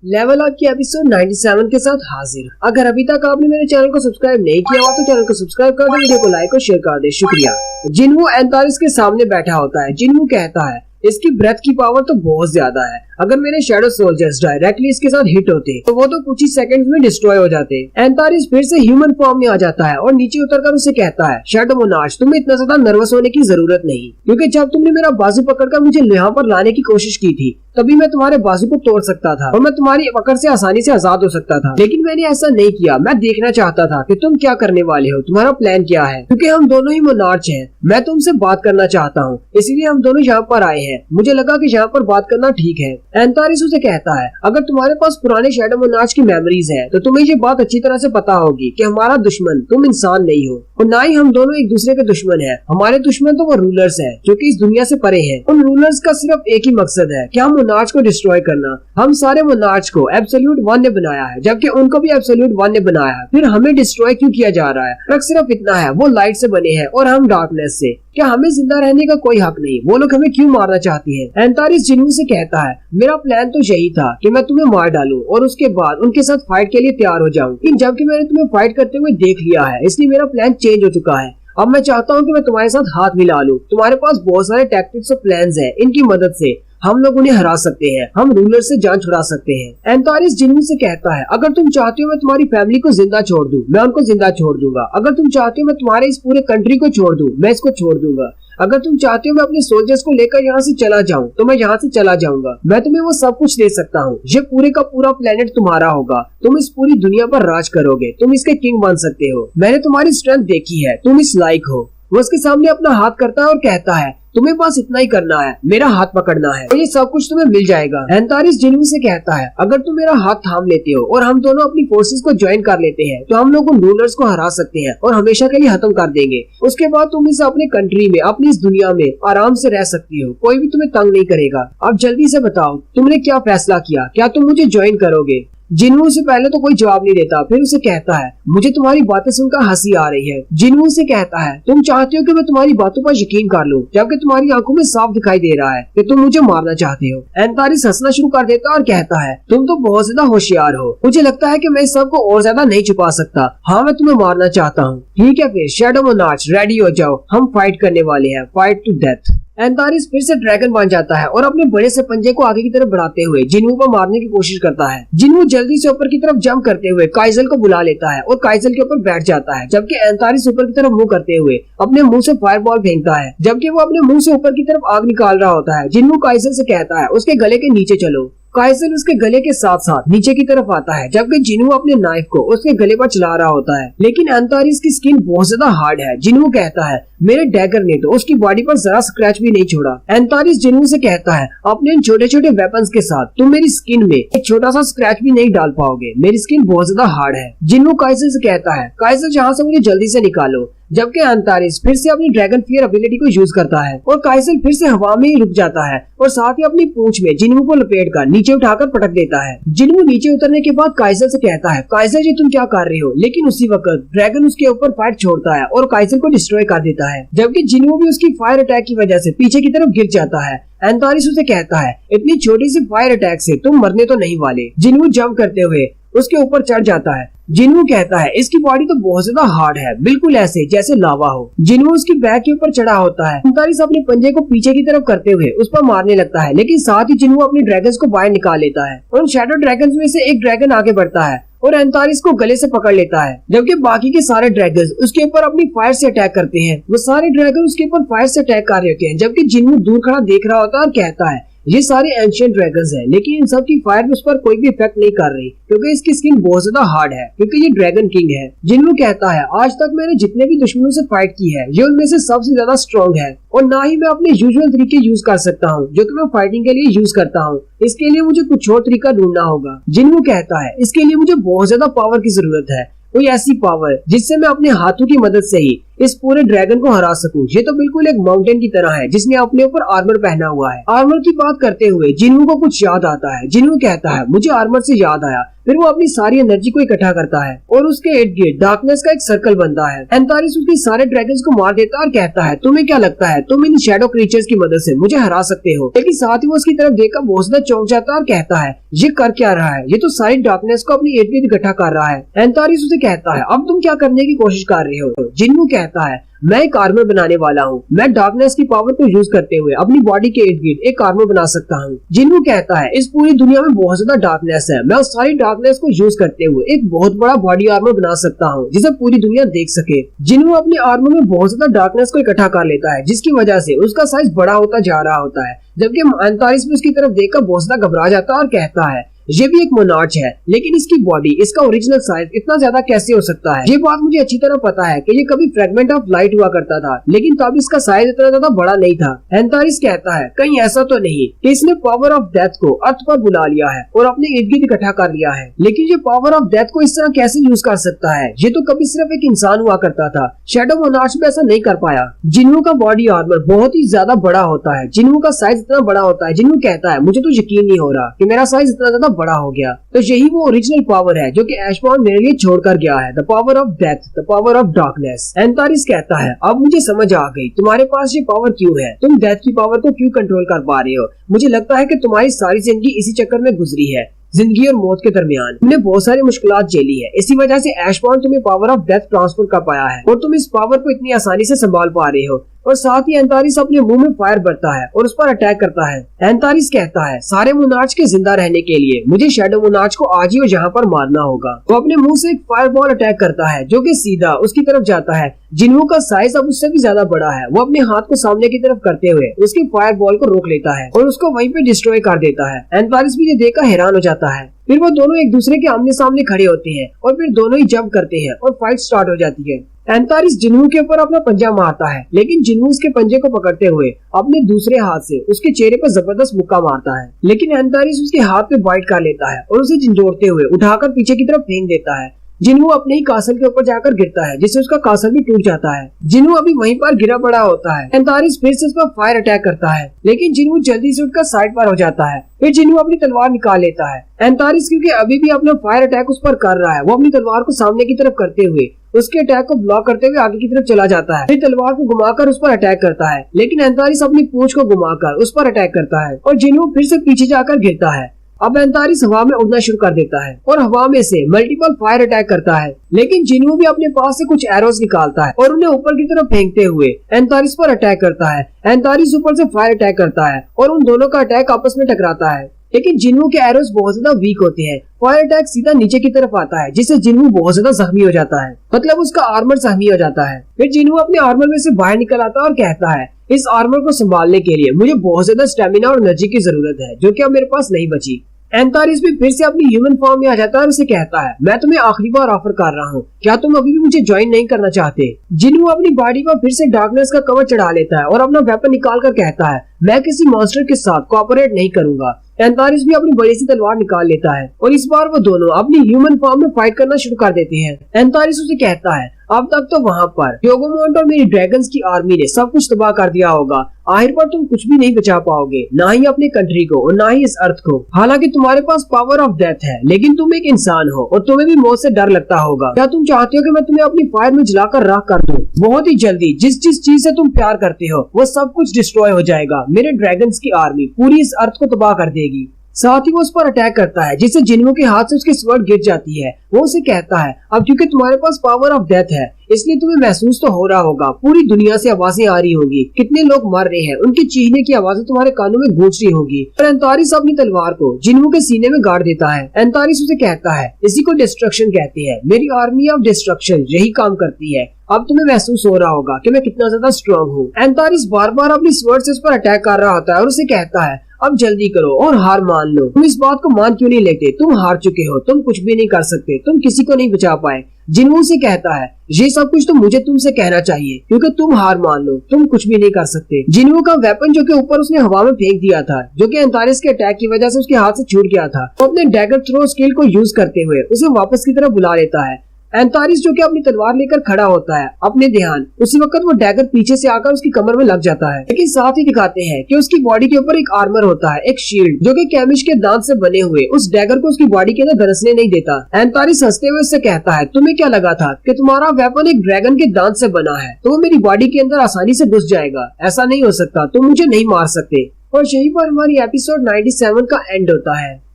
Level up के episode 97 के साथ हाजिर। अगर अभी तक आपने मेरे चैनल को सब्सक्राइब नहीं किया हो तो चैनल को सब्सक्राइब कर दे, वीडियो को लाइक और शेयर कर दे। शुक्रिया। जिन्वू एंतारिस के सामने बैठा होता है। जिन्वू कहता है इसकी ब्रेथ की पावर तो बहुत ज्यादा है। अगर मेरे शैडो सोल्जर्स डायरेक्टली इसके साथ हिट होते तो वो तो कुछ ही सेकंड्स में डिस्ट्रॉय हो जाते। एंतारिस फिर से ह्यूमन फॉर्म में आ जाता है और नीचे उतरकर उसे कहता है, शैडो मोनार्च, तुम्हें इतना ज्यादा नर्वस होने की जरूरत नहीं, क्योंकि जब तुमने मेरा बाजू पकड़कर मुझे यहाँ पर लाने की कोशिश की थी तभी मैं तुम्हारे बाजू को तोड़ सकता था और मैं तुम्हारी पकड़ से आसानी से आजाद हो सकता था, लेकिन मैंने ऐसा नहीं किया। मैं देखना चाहता था कि तुम क्या करने वाले हो, तुम्हारा प्लान क्या है, क्योंकि हम दोनों ही मोनार्च हैं। मैं तुमसे बात करना चाहता हूँ, इसीलिए हम दोनों यहाँ पर आए हैं। मुझे लगा कि यहाँ पर बात करना ठीक है। एंतारिस उसे कहता है, अगर तुम्हारे पास पुराने शैडो मोनार्च की मेमोरीज है तो तुम्हें ये बात अच्छी तरह से पता होगी कि हमारा दुश्मन तुम इंसान नहीं हो और ना ही हम दोनों एक दूसरे के दुश्मन है। हमारे दुश्मन तो वो रूलर्स है जो कि इस दुनिया से परे हैं। उन रूलर्स का सिर्फ एक ही मकसद है कि हम मोनार्च को डिस्ट्रॉय करना। हम सारे मोनार्च को एब्सोल्यूट वन ने बनाया है, जबकि उनको भी एब्सोल्यूट वन ने बनाया है। फिर हमें डिस्ट्रॉय क्यों किया जा रहा है? फर्क सिर्फ इतना है, वो लाइट से बने हैं और हम डार्कनेस से। क्या हमें जिंदा रहने का कोई हक नहीं? वो लोग हमें क्यों मारना चाहती है? एंतारिस जिन्वू से कहता है, मेरा प्लान तो यही था कि मैं तुम्हें मार डालूं और उसके बाद उनके साथ फाइट के लिए तैयार हो जाऊं, लेकिन जबकि मैंने तुम्हें फाइट करते हुए देख लिया है, इसलिए मेरा प्लान चेंज हो चुका है। अब मैं चाहता हूँ कि मैं तुम्हारे साथ हाथ मिला लूं। तुम्हारे पास बहुत सारे टैक्टिक्स और प्लान्स हैं, इनकी मदद से हम लोग उन्हें हरा सकते हैं, हम रूलर से जान छुड़ा सकते हैं। एंतारिस जिन्वू से कहता है, अगर तुम चाहते हो मैं तुम्हारी फैमिली को जिंदा छोड़ दूं, मैं उनको जिंदा छोड़ दूंगा। अगर तुम चाहते हो मैं तुम्हारे इस पूरे कंट्री को छोड़ दूं, मैं इसको छोड़ दूंगा। अगर तुम चाहते हो मैं अपने सोल्जर्स को लेकर यहाँ से चला जाऊं तो मैं यहाँ से चला जाऊंगा। मैं तुम्हें वो सब कुछ दे सकता हूँ। ये पूरे का पूरा प्लेनेट तुम्हारा होगा। तुम इस पूरी दुनिया पर राज करोगे, तुम इसके किंग बन सकते हो। मैंने तुम्हारी स्ट्रेंथ देखी है, तुम इस लायक हो। वो उसके सामने अपना हाथ करता है और कहता है, तुम्हें बस इतना ही करना है, मेरा हाथ पकड़ना है और ये सब कुछ तुम्हें मिल जाएगा। एंतारिस जिन्वू से कहता है, अगर तुम मेरा हाथ थाम लेते हो और हम दोनों अपनी फोर्सेस को ज्वाइन कर लेते हैं तो हम लोग उन रूलर्स को हरा सकते हैं और हमेशा के लिए खत्म कर देंगे। उसके बाद तुम इस अपने कंट्री में, अपनी इस दुनिया में आराम से रह सकती हो, कोई भी तुम्हें तंग नहीं करेगा। अब जल्दी से बताओ तुमने क्या फैसला किया, क्या तुम मुझे ज्वाइन करोगे? जिन्वू से पहले तो कोई जवाब नहीं देता, फिर उसे कहता है, मुझे तुम्हारी बातें सुनकर हंसी आ रही है। जिन्वू से कहता है, तुम चाहते हो कि मैं तुम्हारी बातों पर यकीन कर लूं, जबकि तुम्हारी आंखों में साफ दिखाई दे रहा है कि तुम मुझे मारना चाहते हो। एंतारिस हंसना शुरू कर देता है और कहता है, तुम तो बहुत ज्यादा होशियार हो। मुझे लगता है कि मैं इस सब को और ज्यादा नहीं छुपा सकता। हाँ, मैं तुम्हें मारना चाहता हूँ। ठीक है, फिर शैडो मोनार्च रेडी हो जाओ, हम फाइट करने वाले हैं, फाइट टू डेथ। एंतारिस फिर से ड्रैगन बन जाता है और अपने बड़े से पंजे को आगे की तरफ बढ़ाते हुए जिन्वू को मारने की कोशिश करता है। जिन्वू जल्दी से ऊपर की तरफ जंप करते हुए काइजल को बुला लेता है और काइजल के ऊपर बैठ जाता है, जबकि एंतारिस ऊपर की तरफ मुंह करते हुए अपने मुंह से फायरबॉल फेंकता है। जबकि वो अपने मुंह से ऊपर की तरफ आग निकाल रहा होता है, जिन्वू काइजल से कहता है, उसके गले के नीचे चलो। काइजल उसके गले के साथ साथ नीचे की तरफ आता है, जबकि जिन्वू अपने नाइफ को उसके गले पर चला रहा होता है। लेकिन एंतारिस की स्किन बहुत ज्यादा हार्ड है। जिन्वू कहता है, मेरे डैगर ने तो उसकी बॉडी पर जरा स्क्रैच भी नहीं छोड़ा। एंतारिस जिन्वू से कहता है, अपने इन छोटे छोटे वेपन्स के साथ तुम मेरी स्किन में एक छोटा सा स्क्रैच भी नहीं डाल पाओगे, मेरी स्किन बहुत ज्यादा हार्ड है। जिन्वू काइजल से कहता है, काइजल यहाँ से मुझे जल्दी से निकालो। जबकि एंतारिस फिर से अपनी ड्रैगन फियर एबिलिटी को यूज करता है और काइजल फिर से हवा में ही रुक जाता है और साथ ही अपनी पूंछ में जिन्वू को लपेटकर नीचे उठाकर पटक देता है। जिन्वू नीचे उतरने के बाद काइजल से कहता है, काइजल जी तुम क्या कर रहे हो? लेकिन उसी वक्त ड्रैगन उसके ऊपर फायर छोड़ता है और काइजल को डिस्ट्रॉय कर देता है, जबकि जिन्वू भी उसकी फायर अटैक की वजह से पीछे की तरफ गिर जाता है। एंतारिस उसे कहता है, इतनी छोटी सी फायर अटैक से तुम मरने तो नहीं वाले। जिन्वू जंप करते हुए उसके ऊपर चढ़ जाता है। जिन्वू कहता है, इसकी बॉडी तो बहुत ज्यादा हार्ड है, बिल्कुल ऐसे जैसे लावा हो। जिन्वू उसकी बैक के ऊपर चढ़ा होता है। एंतारिस अपने पंजे को पीछे की तरफ करते हुए उस पर मारने लगता है, लेकिन साथ ही जिन्वू अपने ड्रैगन्स को बाहर निकाल लेता है और शैडो ड्रैगन्स में से एक ड्रैगन आगे बढ़ता है और एंतारिस को गले से पकड़ लेता है, जबकि बाकी के सारे ड्रैगन्स उसके ऊपर अपनी फायर से अटैक करते हैं। वो सारे ड्रैगन उसके ऊपर फायर से अटैक कर रहे होते हैं, जबकि जिन्वू दूर खड़ा देख रहा होता है और कहता है, ये सारे एंशिएंट ड्रैगन्स हैं, लेकिन इन सब की फायर उस पर कोई भी इफेक्ट नहीं कर रही, क्योंकि इसकी स्किन बहुत ज्यादा हार्ड है, क्योंकि ये ड्रैगन किंग है। जिन्वू कहता है, आज तक मैंने जितने भी दुश्मनों से फाइट की है, ये उनमें से सबसे ज्यादा स्ट्रॉन्ग है और ना ही मैं अपने यूजुअल तरीके यूज कर सकता हूँ जो कि मैं फाइटिंग के लिए यूज करता हूँ। इसके लिए मुझे कुछ और तरीका ढूंढना होगा। जिन्वू कहता है, इसके लिए मुझे बहुत ज्यादा पावर की जरूरत है, कोई ऐसी पावर जिससे मैं अपने हाथों की मदद से ही इस पूरे ड्रैगन को हरा सकूं। ये तो बिल्कुल एक माउंटेन की तरह है जिसने अपने ऊपर आर्मर पहना हुआ है। आर्मर की बात करते हुए जिन्हू को कुछ याद आता है। जिन्हू कहता है मुझे आर्मर से याद आया। फिर वो अपनी सारी एनर्जी को इकट्ठा करता है और उसके इर्द गिर्द डार्कनेस का एक सर्कल बनता है। एंथारिस उसके सारे ड्रैगन्स को मार देता है और कहता है तुम्हें क्या लगता है तुम इन शैडो क्रीचर्स की मदद से मुझे हरा सकते हो। लेकिन साथ ही वो उसकी तरफ देखकर बहुत ज्यादा चौंक जाता है और कहता है ये कर क्या रहा है, ये तो सारी डार्कनेस को अपनी इर्द गिर्द इकट्ठा कर रहा है। एंथारिस उसे कहता है अब तुम क्या करने की कोशिश कर रहे हो। जिन्हू कहता है मैं एक आर्मर बनाने वाला हूँ। मैं डार्कनेस की पावर को यूज करते हुए अपनी बॉडी के इर्द गिर्द एक आर्मर बना सकता हूँ। जिन्हू कहता है इस पूरी दुनिया में बहुत ज्यादा डार्कनेस है। मैं उस सारी डार्कनेस को यूज करते हुए एक बहुत बड़ा बॉडी आर्मर बना सकता हूँ जिसे पूरी दुनिया देख सके। जिन्हू अपने आर्मर में बहुत ज्यादा डार्कनेस को इकट्ठा कर लेता है जिसकी वजह से उसका साइज बड़ा होता जा रहा होता है। जबकि एंथारिस भी उसकी तरफ देखकर बहुत ज्यादा घबरा जाता है और कहता है ये भी एक मोनार्च है लेकिन इसकी बॉडी इसका ओरिजिनल साइज इतना ज्यादा कैसे हो सकता है। ये बात मुझे अच्छी तरह पता है कि ये कभी फ्रेगमेंट ऑफ लाइट हुआ करता था लेकिन तब इसका साइज इतना ज्यादा बड़ा नहीं था। एंथारिस कहता है कहीं ऐसा तो नहीं कि इसने पावर ऑफ डेथ को अर्थ पर बुला लिया है और अपने इर्द गिर्द इकट्ठा कर लिया है। लेकिन ये पावर ऑफ डेथ को इस तरह कैसे यूज कर सकता है। ये तो कभी सिर्फ एक इंसान हुआ करता था। शैडो मोनार्च में ऐसा नहीं कर पाया। जिन्हू का बॉडी आर्मर बहुत ही ज्यादा बड़ा होता है। जिन्हू का साइज इतना बड़ा होता है। जिन्हू कहता है मुझे तो यकीन नहीं हो रहा कि मेरा साइज इतना ज्यादा बड़ा हो गया। तो यही वो ओरिजिनल पावर है जो कि ऐशबॉर्न मेरे लिए छोड़कर गया है। The power of death, the power of darkness. एंथारिस कहता है अब मुझे समझ आ गई तुम्हारे पास ये पावर क्यों है। तुम डेथ की पावर को क्यों कंट्रोल कर पा रहे हो। मुझे लगता है कि तुम्हारी सारी जिंदगी इसी चक्कर में गुजरी है। जिंदगी और मौत के दरमियान तुमने बहुत सारी मुश्किलात झेली है। इसी वजह से ऐशबॉर्न तुम्हें पावर ऑफ डेथ ट्रांसफर कर पाया है और तुम इस पावर को इतनी आसानी से संभाल पा रहे हो। और साथ ही एंथारिस अपने मुंह में फायर भरता है और उस पर अटैक करता है। एंथारिस कहता है सारे मोनार्च के जिंदा रहने के लिए मुझे शैडो मोनार्च को आज ही और यहाँ पर मारना होगा। वो अपने मुंह से एक फायर बॉल अटैक करता है जो कि सीधा उसकी तरफ जाता है। जिन्हू का साइज अब उससे भी ज्यादा बड़ा है। वो अपने हाथ को सामने की तरफ करते हुए उसकी फायर बॉल को रोक लेता है और उसको वहीं पे डिस्ट्रॉय कर देता है। एंथारिस भी ये देखकर हैरान हो जाता है। फिर वो दोनों एक दूसरे के आमने सामने खड़े होते हैं और फिर दोनों ही जंप करते हैं और फाइट स्टार्ट हो जाती है। एंथारिस जिन्हू के ऊपर अपना पंजा मारता है लेकिन जिन्हू उसके पंजे को पकड़ते हुए अपने दूसरे हाथ से उसके चेहरे पर जबरदस्त मुक्का मारता है। लेकिन एंथारिस उसके हाथ पे बाइट कर लेता है और उसे झंझोड़ते हुए उठाकर पीछे की तरफ फेंक देता है। जिन्हू अपने ही कासल के ऊपर जाकर गिरता है जिससे उसका कासल भी टूट जाता है। जिन्हू अभी वहीं पर गिरा पड़ा होता है। एंथारिस फिर से उस पर फायर अटैक करता है लेकिन जिन्हू जल्दी से उठकर साइड पर हो जाता है। फिर जिन्हू अपनी तलवार निकाल लेता है। एंथारिस क्योंकि अभी भी अपना फायर अटैक उस पर कर रहा है वो अपनी तलवार को सामने की तरफ करते हुए उसके अटैक को ब्लॉक करते हुए आगे की तरफ चला जाता है। फिर तलवार को घुमाकर उस पर अटैक करता है लेकिन एंथारिस अपनी पूंछ को घुमाकर उस पर अटैक करता है और जिन्हू फिर से पीछे जाकर गिरता है। अब एंथारिस हवा में उड़ना शुरू कर देता है और हवा में से मल्टीपल फायर अटैक करता है। लेकिन जिन्हू भी अपने पास से कुछ एरोस निकालता है और उन्हें ऊपर की तरफ फेंकते हुए एंथारिस पर अटैक करता है। एंथारिस ऊपर से फायर अटैक करता है और उन दोनों का अटैक आपस में टकराता है। लेकिन जिन्हू के एरोस बहुत ज्यादा वीक होते हैं। फायर अटैक सीधा नीचे की तरफ आता है जिससे जिन्हू बहुत ज्यादा जख्मी हो जाता है। मतलब उसका आर्मर जख्मी हो जाता है। फिर जिन्हू अपने आर्मर में से बाहर निकल आता है और कहता है इस आर्मर को संभालने के लिए मुझे बहुत ज्यादा स्टेमिना और एनर्जी की जरूरत है जो कि अब मेरे पास नहीं बची। एंथारिस भी फिर से अपनी ह्यूमन फॉर्म में आ जाता है और उसे कहता है मैं तुम्हें आखिरी बार ऑफर कर रहा हूँ, क्या तुम अभी भी मुझे ज्वाइन नहीं करना चाहते। जिन्हू अपनी बॉडी पर फिर से डार्कनेस का कवर चढ़ा लेता है और अपना वेपन निकाल कर कहता है मैं किसी मॉन्स्टर के साथ कोऑपरेट नहीं करूंगा। एंथारिस भी अपनी बड़ी सी तलवार निकाल लेता है और इस बार वो दोनों अपनी ह्यूमन फॉर्म में फाइट करना शुरू कर देते हैं। एंथारिस उसे कहता है अब तक तो वहाँ पर ह्यूगोमोंट और मेरी ड्रैगन्स की आर्मी ने सब कुछ तबाह कर दिया होगा। आखिर पर तुम कुछ भी नहीं बचा पाओगे, ना ही अपने कंट्री को और ना ही इस अर्थ को। हालांकि तुम्हारे पास पावर ऑफ डेथ है लेकिन तुम एक इंसान हो और तुम्हें भी मौत से डर लगता होगा। क्या तुम चाहते हो कि मैं तुम्हें अपनी फायर में जलाकर राख कर दूं? बहुत ही जल्दी जिस जिस चीज से तुम प्यार करते हो वो सब कुछ डिस्ट्रॉय हो जाएगा। मेरे ड्रैगन्स की आर्मी पूरी इस अर्थ को तबाह कर देगी। साथ ही वो उस पर अटैक करता है जिससे जिन्हू के हाथ से उसकी स्वर्ड गिर जाती है। वो उसे कहता है अब क्योंकि तुम्हारे पास पावर ऑफ डेथ है इसलिए तुम्हें महसूस तो हो रहा होगा, पूरी दुनिया से आवाजें आ रही होगी, कितने लोग मर रहे हैं, उनकी चीखने की आवाजें तुम्हारे कानों में गूंज रही होगी। पर एंथारिस अपनी तलवार को जिन्हू के सीने में गाड़ देता है। एंथारिस उसे कहता है इसी को डिस्ट्रक्शन कहते हैं, मेरी आर्मी ऑफ डिस्ट्रक्शन यही काम करती है। अब तुम्हें महसूस हो रहा होगा कि मैं कितना ज्यादा स्ट्रॉन्ग हूँ। एंथारिस बार बार अपनी स्वर्ड से उस पर अटैक कर रहा होता है और उसे कहता है अब जल्दी करो और हार मान लो। तुम इस बात को मान क्यों नहीं लेते? तुम हार चुके हो, तुम कुछ भी नहीं कर सकते, तुम किसी को नहीं बचा पाए। जिन्हू से कहता है ये सब कुछ तो मुझे तुमसे कहना चाहिए क्योंकि तुम हार मान लो, तुम कुछ भी नहीं कर सकते। जिन्हू का वेपन जो कि ऊपर उसने हवा में फेंक दिया था, जो कि एंथारिस के अटैक की वजह से उसके हाथ से छूट गया था, वो अपने डैगर थ्रो स्किल को यूज करते हुए उसे वापस की तरफ बुला लेता है। एंतारिस जो कि अपनी तलवार लेकर खड़ा होता है अपने ध्यान, उसी वक्त वो डैगर पीछे से आकर उसकी कमर में लग जाता है। लेकिन साथ ही दिखाते हैं कि उसकी बॉडी के ऊपर एक आर्मर होता है, एक शील्ड जो कि कैमिश के दांत से बने हुए उस डैगर को उसकी बॉडी के अंदर धंसने नहीं देता। एंतारिस हंसते हुए उससे कहता है, तुम्हें क्या लगा था कि तुम्हारा वेपन एक ड्रैगन के दांत से बना है तो वो मेरी बॉडी के अंदर आसानी से घुस जाएगा? ऐसा नहीं हो सकता, तुम मुझे नहीं मार सकते। और यहीं पर हमारी एपिसोड 97 का एंड होता है।